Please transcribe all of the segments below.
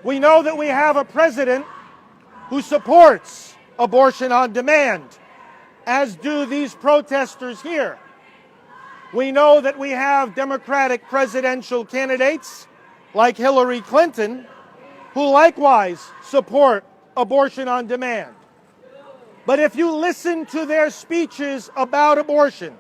We know that we have a president who supports abortion on demand, as do these protesters here. We know that we have Democratic presidential candidates like Hillary Clinton who likewise support abortion on demand. But if you listen to their speeches about abortion,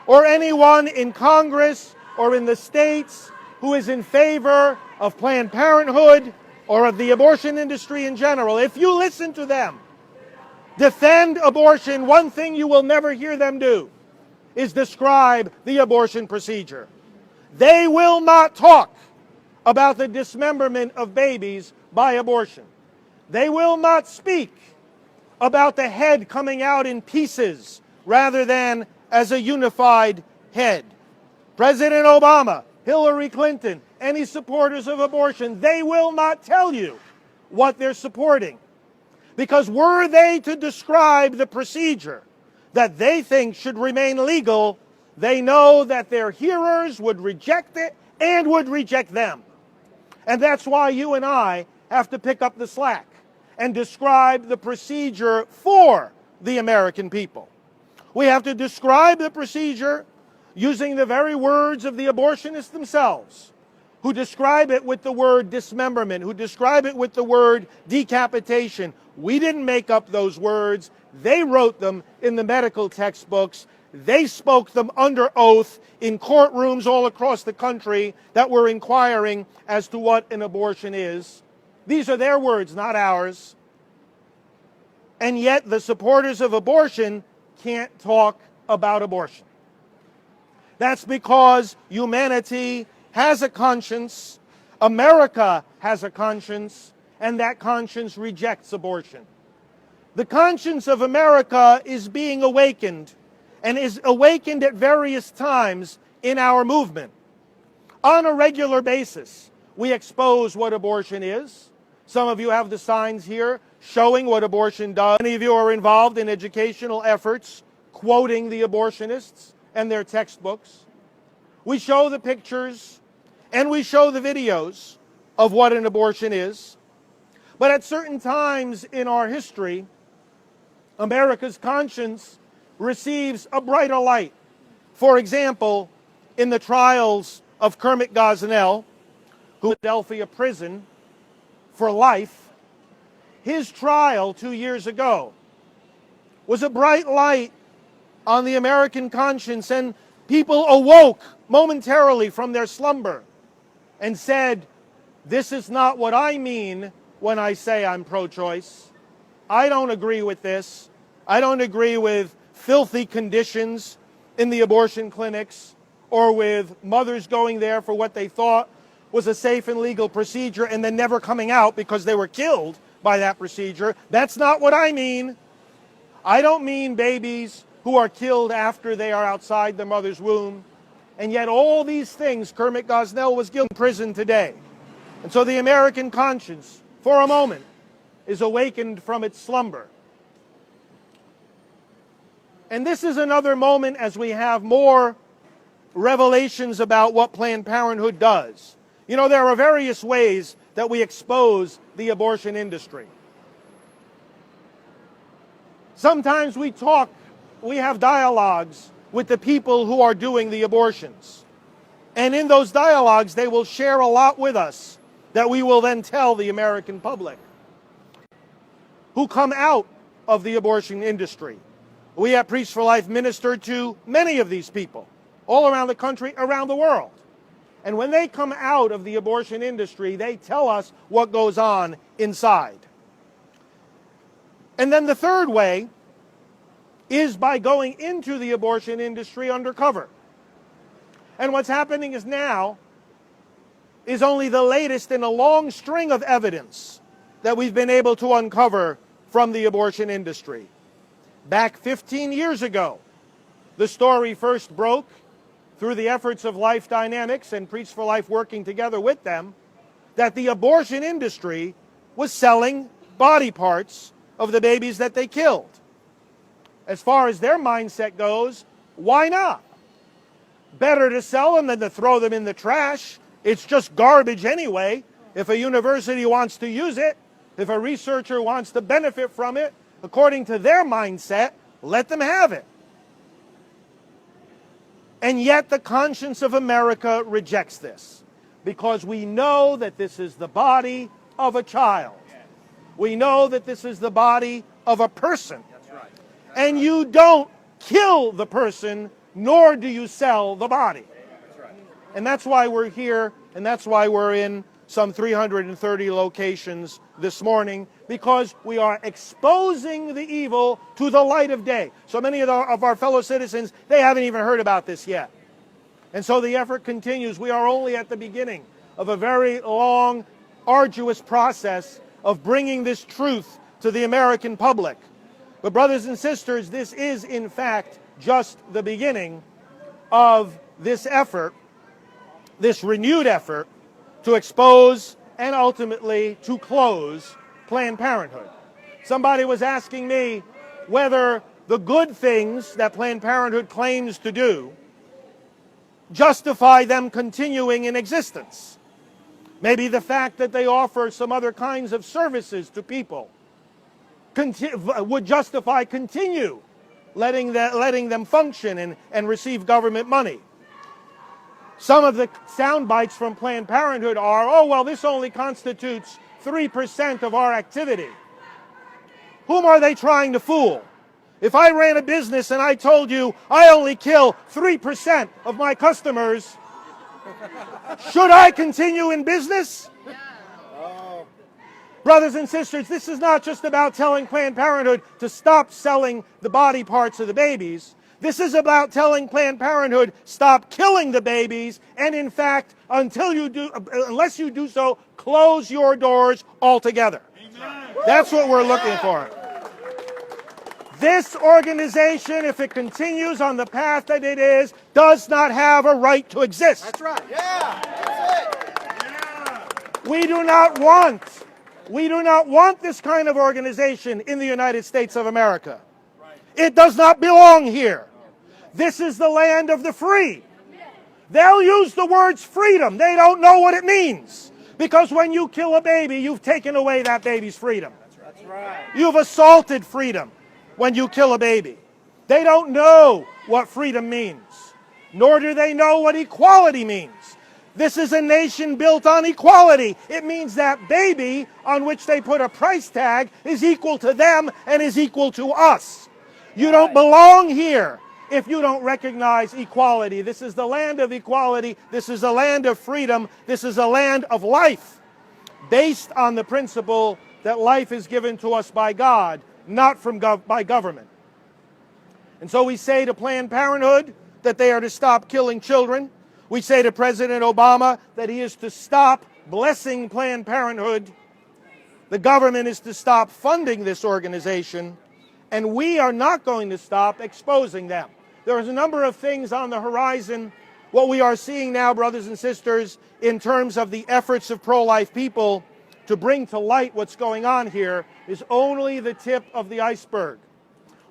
or anyone in Congress or in the states who is in favor of Planned Parenthood or of the abortion industry in general, if you listen to them defend abortion, one thing you will never hear them do is describe the abortion procedure. They will not talk about the dismemberment of babies by abortion. They will not speak about the head coming out in pieces rather than as a unified head. President Obama, Hillary Clinton, any supporters of abortion, they will not tell you what they're supporting. Because were they to describe the procedure that they think should remain legal, they know that their hearers would reject it and would reject them. And that's why you and I have to pick up the slack and describe the procedure for the American people. We have to describe the procedure using the very words of the abortionists themselves, who describe it with the word dismemberment, who describe it with the word decapitation. We didn't make up those words. They wrote them in the medical textbooks. They spoke them under oath in courtrooms all across the country that were inquiring as to what an abortion is. These are their words, not ours. And yet the supporters of abortion can't talk about abortion. That's because humanity has a conscience, America has a conscience, and that conscience rejects abortion. The conscience of America is being awakened, and is awakened at various times in our movement. On a regular basis, we expose what abortion is. Some of you have the signs here showing what abortion does. Many of you are involved in educational efforts, quoting the abortionists and their textbooks. We show the pictures and we show the videos of what an abortion is. But at certain times in our history, America's conscience receives a brighter light. For example, in the trials of Kermit Gosnell, who was in Philadelphia prison for life, his trial 2 years ago was a bright light on the American conscience, and people awoke momentarily from their slumber and said, this is not what I mean when I say I'm pro-choice. I don't agree with this. I don't agree with filthy conditions in the abortion clinics or with mothers going there for what they thought was a safe and legal procedure and then never coming out because they were killed by that procedure. That's not what I mean. I don't mean babies who are killed after they are outside the mother's womb. And yet all these things, Kermit Gosnell was guilty in prison today. And so the American conscience, for a moment, is awakened from its slumber. And this is another moment as we have more revelations about what Planned Parenthood does. You know, there are various ways that we expose the abortion industry. Sometimes we have dialogues with the people who are doing the abortions. And in those dialogues, they will share a lot with us that we will then tell the American public who come out of the abortion industry. We at Priests for Life minister to many of these people all around the country, around the world. And when they come out of the abortion industry, they tell us what goes on inside. And then the third way is by going into the abortion industry undercover. And what's happening now is only the latest in a long string of evidence that we've been able to uncover from the abortion industry. Back 15 years ago, the story first broke through the efforts of Life Dynamics and Priests for Life working together with them, that the abortion industry was selling body parts of the babies that they killed. As far as their mindset goes, why not? Better to sell them than to throw them in the trash. It's just garbage anyway. If a university wants to use it, if a researcher wants to benefit from it, according to their mindset, let them have it. And yet the conscience of America rejects this, because we know that this is the body of a child. We know that this is the body of a person. And you don't kill the person, nor do you sell the body. And that's why we're here, and that's why we're in some 330 locations this morning, because we are exposing the evil to the light of day. So many of our fellow citizens, they haven't even heard about this yet. And so the effort continues. We are only at the beginning of a very long, arduous process of bringing this truth to the American public. But brothers and sisters, this is in fact just the beginning of this effort, this renewed effort to expose and ultimately to close Planned Parenthood. Somebody was asking me whether the good things that Planned Parenthood claims to do justify them continuing in existence. Maybe the fact that they offer some other kinds of services to people would justify continue letting them function and receive government money. Some of the sound bites from Planned Parenthood are, oh, well, this only constitutes 3% of our activity. Whom are they trying to fool? If I ran a business and I told you I only kill 3% of my customers, should I continue in business? Brothers and sisters, this is not just about telling Planned Parenthood to stop selling the body parts of the babies. This is about telling Planned Parenthood, stop killing the babies, and in fact, unless you do so, close your doors altogether. Amen. That's what we're looking for. This organization, if it continues on the path that it is, does not have a right to exist. That's right. Yeah. That's it. We do not want this kind of organization in the United States of America. It does not belong here. This is the land of the free. They'll use the words freedom. They don't know what it means. Because when you kill a baby, you've taken away that baby's freedom. That's right. You've assaulted freedom when you kill a baby. They don't know what freedom means, nor do they know what equality means. This is a nation built on equality. It means that baby on which they put a price tag is equal to them and is equal to us. You don't belong here if you don't recognize equality. This is the land of equality. This is a land of freedom. This is a land of life, based on the principle that life is given to us by God, not by government. And so we say to Planned Parenthood that they are to stop killing children. We say to President Obama that he is to stop blessing Planned Parenthood. The government is to stop funding this organization. And we are not going to stop exposing them. There is a number of things on the horizon. What we are seeing now, brothers and sisters, in terms of the efforts of pro-life people to bring to light what's going on here, is only the tip of the iceberg.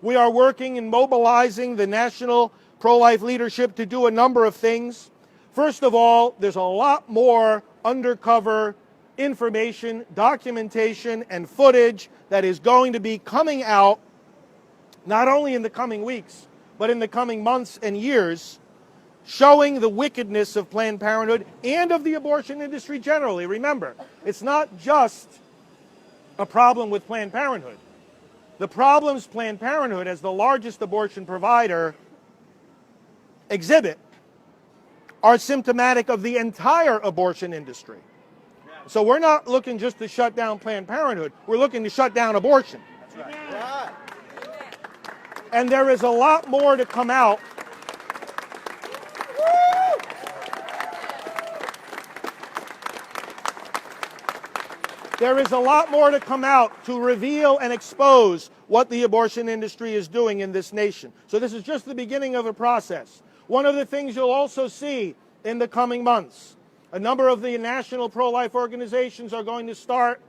We are working and mobilizing the national pro-life leadership to do a number of things. First of all, there's a lot more undercover information, documentation, and footage that is going to be coming out not only in the coming weeks, but in the coming months and years, showing the wickedness of Planned Parenthood and of the abortion industry generally. Remember, it's not just a problem with Planned Parenthood. The problems Planned Parenthood, as the largest abortion provider, exhibit are symptomatic of the entire abortion industry. So we're not looking just to shut down Planned Parenthood. We're looking to shut down abortion. That's right. And there is a lot more to come out. There is a lot more to come out to reveal and expose what the abortion industry is doing in this nation. So this is just the beginning of a process. One of the things you'll also see in the coming months, a number of the national pro-life organizations are going to start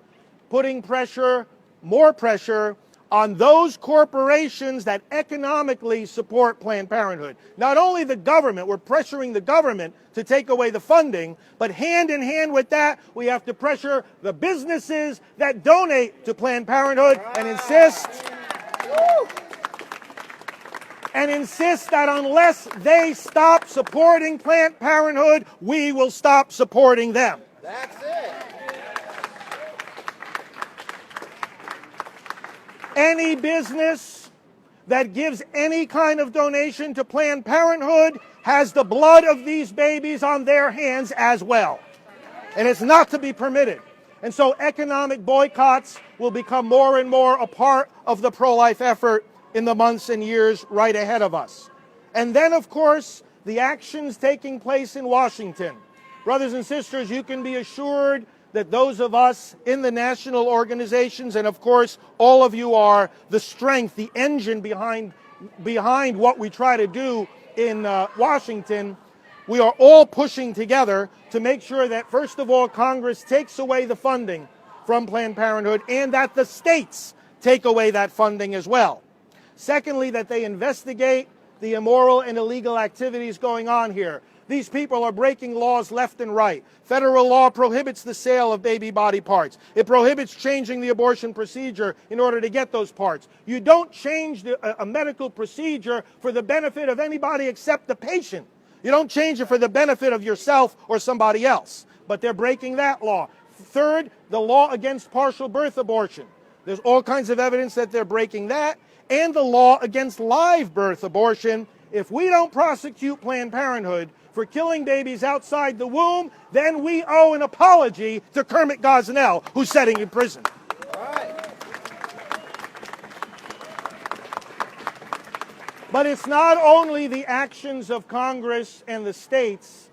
putting pressure, more pressure, on those corporations that economically support Planned Parenthood. Not only the government, we're pressuring the government to take away the funding, but hand in hand with that, we have to pressure the businesses that donate to Planned Parenthood and insist that unless they stop supporting Planned Parenthood, we will stop supporting them. That's it. Any business that gives any kind of donation to Planned Parenthood has the blood of these babies on their hands as well. And it's not to be permitted. And so economic boycotts will become more and more a part of the pro-life effort in the months and years right ahead of us. And then, of course, the actions taking place in Washington. Brothers and sisters, you can be assured that those of us in the national organizations, and of course all of you are the strength, the engine behind what we try to do in Washington, we are all pushing together to make sure that, first of all, Congress takes away the funding from Planned Parenthood and that the states take away that funding as well. Secondly, that they investigate the immoral and illegal activities going on here. These people are breaking laws left and right. Federal law prohibits the sale of baby body parts. It prohibits changing the abortion procedure in order to get those parts. You don't change a medical procedure for the benefit of anybody except the patient. You don't change it for the benefit of yourself or somebody else. But they're breaking that law. Third, the law against partial birth abortion. There's all kinds of evidence that they're breaking that. And the law against live birth abortion. If we don't prosecute Planned Parenthood for killing babies outside the womb, then we owe an apology to Kermit Gosnell, who's sitting in prison. Right. But it's not only the actions of Congress and the states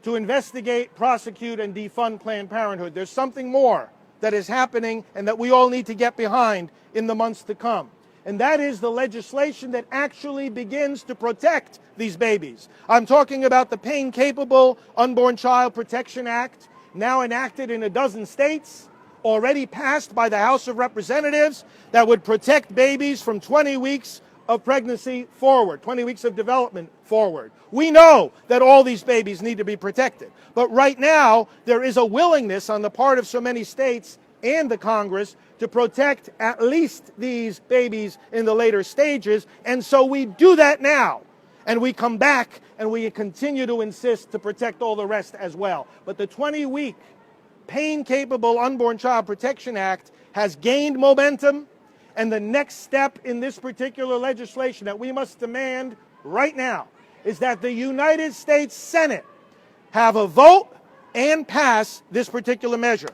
to investigate, prosecute, and defund Planned Parenthood. There's something more that is happening and that we all need to get behind in the months to come. And that is the legislation that actually begins to protect these babies. I'm talking about the Pain-Capable Unborn Child Protection Act, now enacted in a dozen states, already passed by the House of Representatives, that would protect babies from 20 weeks of pregnancy forward, 20 weeks of development forward. We know that all these babies need to be protected. But right now, there is a willingness on the part of so many states and the Congress to protect at least these babies in the later stages. And so we do that now. And we come back and we continue to insist to protect all the rest as well. But the 20-week Pain-Capable Unborn Child Protection Act has gained momentum. And the next step in this particular legislation that we must demand right now is that the United States Senate have a vote and pass this particular measure.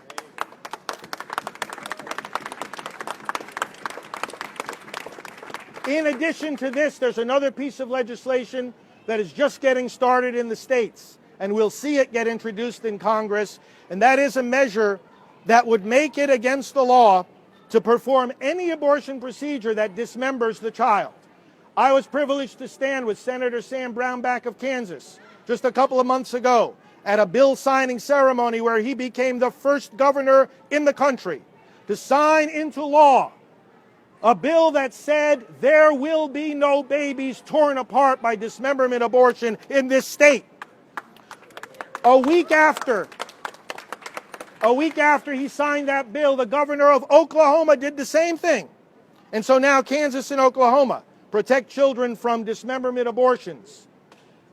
In addition to this, there's another piece of legislation that is just getting started in the states, and we'll see it get introduced in Congress, and that is a measure that would make it against the law to perform any abortion procedure that dismembers the child. I was privileged to stand with Senator Sam Brownback of Kansas just a couple of months ago at a bill signing ceremony where he became the first governor in the country to sign into law a bill that said there will be no babies torn apart by dismemberment abortion in this state. A week after he signed that bill, the governor of Oklahoma did the same thing. And so now Kansas and Oklahoma protect children from dismemberment abortions.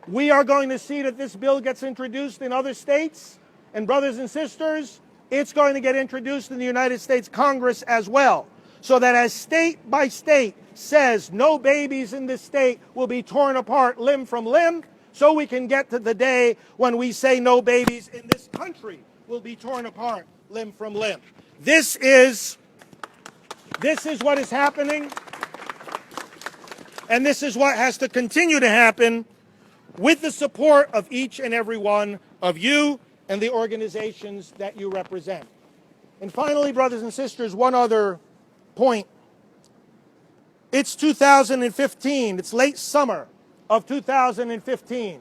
We are going to see that this bill gets introduced in other states. And brothers and sisters, it's going to get introduced in the United States Congress as well. So that as state by state says no babies in this state will be torn apart limb from limb, so we can get to the day when we say no babies in this country will be torn apart limb from limb. This is what is happening, and this is what has to continue to happen with the support of each and every one of you and the organizations that you represent. And finally, brothers and sisters, one other point. It's 2015. It's late summer of 2015.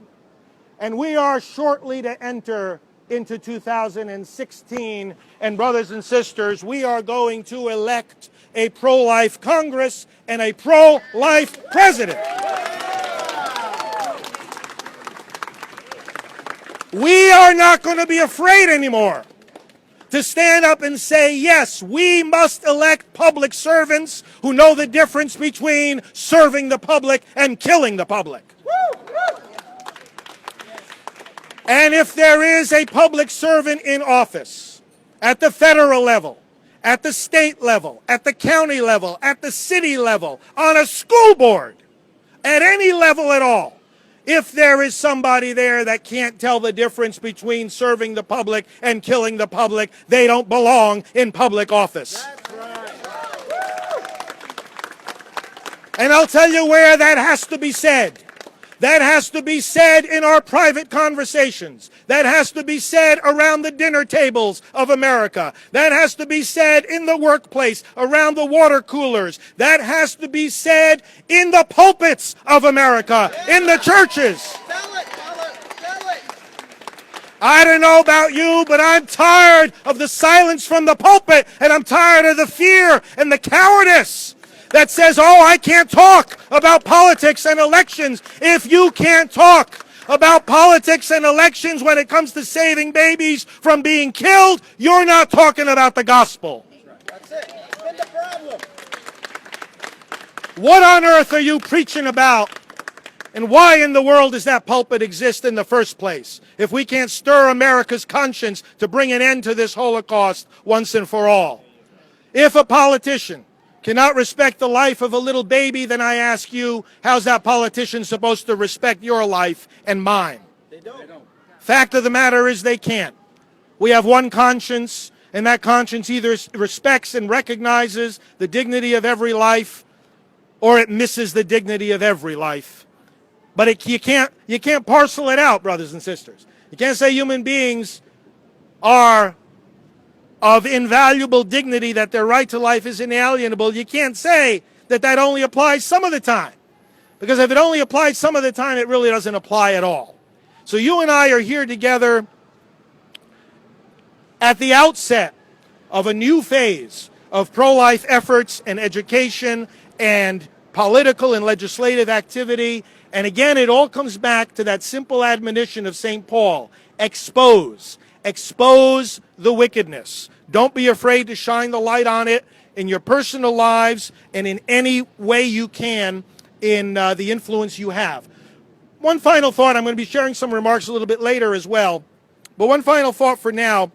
And we are shortly to enter into 2016. And brothers and sisters, we are going to elect a pro-life Congress and a pro-life president. We are not going to be afraid anymore to stand up and say, yes, we must elect public servants who know the difference between serving the public and killing the public. And if there is a public servant in office at the federal level, at the state level, at the county level, at the city level, on a school board, at any level at all, if there is somebody there that can't tell the difference between serving the public and killing the public, they don't belong in public office. That's right. And I'll tell you where that has to be said. That has to be said in our private conversations. That has to be said around the dinner tables of America. That has to be said in the workplace, around the water coolers. That has to be said in the pulpits of America, in the churches. Tell it, tell it, tell it. I don't know about you, but I'm tired of the silence from the pulpit, and I'm tired of the fear and the cowardice that says, oh, I can't talk about politics and elections. If you can't talk about politics and elections when it comes to saving babies from being killed, you're not talking about the gospel. That's it. That's been the problem. What on earth are you preaching about? And why in the world does that pulpit exist in the first place? If we can't stir America's conscience to bring an end to this Holocaust once and for all. If a politician cannot respect the life of a little baby, then I ask you, how's that politician supposed to respect your life and mine? They don't. Fact of the matter is they can't. We have one conscience, and that conscience either respects and recognizes the dignity of every life, or it misses the dignity of every life. But you can't parcel it out, brothers and sisters. You can't say human beings are of invaluable dignity, that their right to life is inalienable. You can't say that that only applies some of the time. Because if it only applies some of the time, it really doesn't apply at all. So you and I are here together at the outset of a new phase of pro-life efforts and education and political and legislative activity. And again, it all comes back to that simple admonition of St. Paul: expose. Expose the wickedness. Don't be afraid to shine the light on it in your personal lives and in any way you can in the influence you have. One final thought. I'm going to be sharing some remarks a little bit later as well. But one final thought for now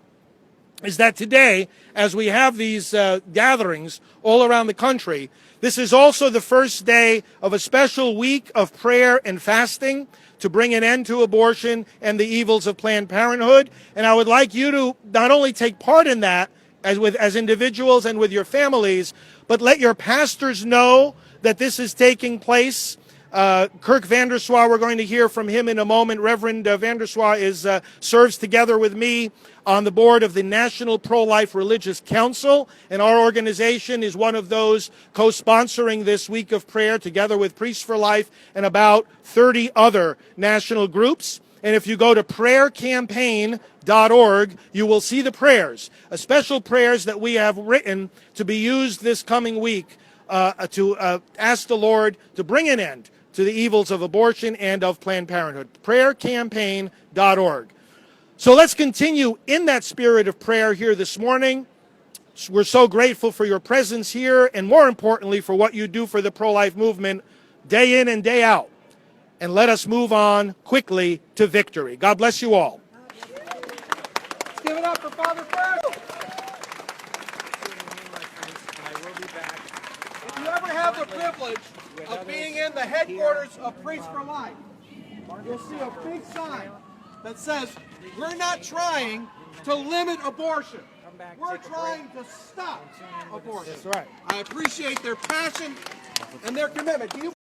is that today, as we have these gatherings all around the country, this is also the first day of a special week of prayer and fasting to bring an end to abortion and the evils of Planned Parenthood. And I would like you to not only take part in that as individuals and with your families, but let your pastors know that this is taking place. Kirk Vanderswa, we're going to hear from him in a moment. Reverend Vanderswa serves together with me on the board of the National Pro-Life Religious Council, and our organization is one of those co-sponsoring this week of prayer together with Priests for Life and about 30 other national groups. And if you go to prayercampaign.org, you will see the prayers, special prayers that we have written to be used this coming week to ask the Lord to bring an end to the evils of abortion and of Planned Parenthood. Prayercampaign.org. So let's continue in that spirit of prayer here this morning. We're so grateful for your presence here, and more importantly, for what you do for the pro-life movement day in and day out. And let us move on quickly to victory. God bless you all. Let's give it up for Father Frank. If you ever have the privilege of being in the headquarters of Priests for Life, you'll see a big sign that says, we're not trying to limit abortion. We're trying to stop abortion. That's right. I appreciate their passion and their commitment. Do you